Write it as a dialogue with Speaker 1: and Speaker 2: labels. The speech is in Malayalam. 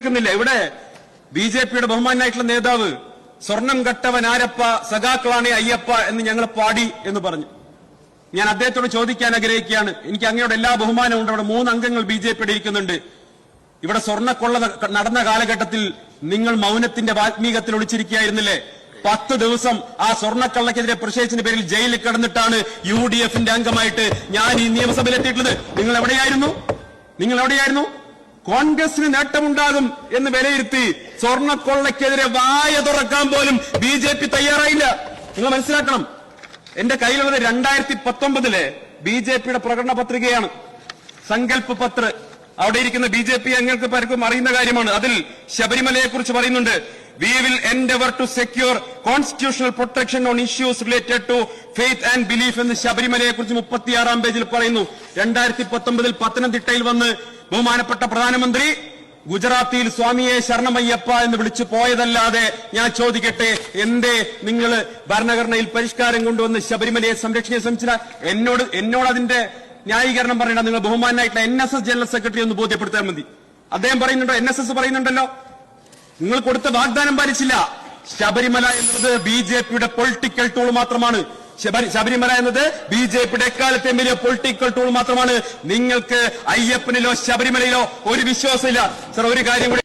Speaker 1: കേൾക്കുന്നില്ല. ഇവിടെ ബിജെപിയുടെ ബഹുമാനായിട്ടുള്ള നേതാവ് സ്വർണം കട്ടവൻ ആരപ്പ, സഖാക്കളാണ് അയ്യപ്പ എന്ന് ഞങ്ങൾ പാടി എന്ന് പറഞ്ഞു. ഞാൻ അദ്ദേഹത്തോട് ചോദിക്കാൻ ആഗ്രഹിക്കുകയാണ്. എനിക്ക് അങ്ങയോട് എല്ലാ ബഹുമാനവും ഉണ്ട്. അവിടെ 3 അംഗങ്ങൾ ബിജെപിയുടെ ഇരിക്കുന്നുണ്ട്. ഇവിടെ സ്വർണ്ണക്കൊള്ള നടന്ന കാലഘട്ടത്തിൽ നിങ്ങൾ മൗനത്തിന്റെ വാൽമീകത്തിൽ ഒളിച്ചിരിക്കുകയായിരുന്നില്ലേ? 10 ദിവസം ആ സ്വർണ്ണക്കള്ളക്കെതിരെ പ്രതിഷേധിച്ചതിന്റെ പേരിൽ ജയിലിൽ കിടന്നിട്ടാണ് UDFന്റെ അംഗമായിട്ട് ഞാൻ ഈ നിയമസഭയിലെത്തിയിട്ടുള്ളത്. നിങ്ങൾ എവിടെയായിരുന്നു? കോൺഗ്രസിന് നേട്ടമുണ്ടാകും എന്ന് വിലയിരുത്തി സ്വർണ്ണക്കൊള്ളക്കെതിരെ വായ തുറക്കാൻ പോലും ബിജെപി തയ്യാറായില്ല. നിങ്ങൾ മനസ്സിലാക്കണം. എന്റെ കയ്യിലുള്ളത് 2019 ബിജെപിയുടെ പ്രകടന പത്രികയാണ്, സങ്കല്പ് പത്ര. അവിടെ ഇരിക്കുന്ന ബിജെപി അംഗങ്ങൾക്ക് പലർക്കും അറിയുന്ന കാര്യമാണ്. അതിൽ ശബരിമലയെക്കുറിച്ച് പറയുന്നുണ്ട്. We will endeavor to secure constitutional protection on issues related to faith and belief എന്ന് ശബരിമലയെക്കുറിച്ച് 36-ാം പേജിൽ പറയുന്നു. 2019 പത്തനംതിട്ടയിൽ വന്ന് ബഹുമാനപ്പെട്ട പ്രധാനമന്ത്രി ഗുജറാത്തിയിൽ സ്വാമിയെ ശരണമയ്യപ്പ എന്ന് വിളിച്ചു പോയതല്ലാതെ ഞാൻ ചോദിക്കട്ടെ, എന്തേ നിങ്ങൾ ഭരണഘടനയിൽ പരിഷ്കാരം കൊണ്ടുവന്ന് ശബരിമലയെ സംരക്ഷിക്കാൻ ശ്രമിച്ചില്ല? എന്നോട് അതിന്റെ ന്യായീകരണം പറയണ്ട. നിങ്ങൾ ബഹുമാനായിട്ടുള്ള NSS ജനറൽ സെക്രട്ടറി ഒന്ന് ബോധ്യപ്പെടുത്താൻ മതി. അദ്ദേഹം പറയുന്നുണ്ടോ, NSS പറയുന്നുണ്ടല്ലോ, നിങ്ങൾ കൊടുത്ത വാഗ്ദാനം പാലിച്ചില്ല. ശബരിമല എന്നത് ബിജെപിയുടെ പൊളിറ്റിക്കൽ ടൂൾ മാത്രമാണ്. ശബരിമല എന്നത് ബിജെപിയുടെ എക്കാലത്തെയും വലിയ പൊളിറ്റിക്കൽ ടൂൾ മാത്രമാണ്. നിങ്ങൾക്ക് അയ്യപ്പനിലോ ശബരിമലയിലോ ഒരു വിശ്വാസമില്ല. സർ, ഒരു കാര്യം കൂടി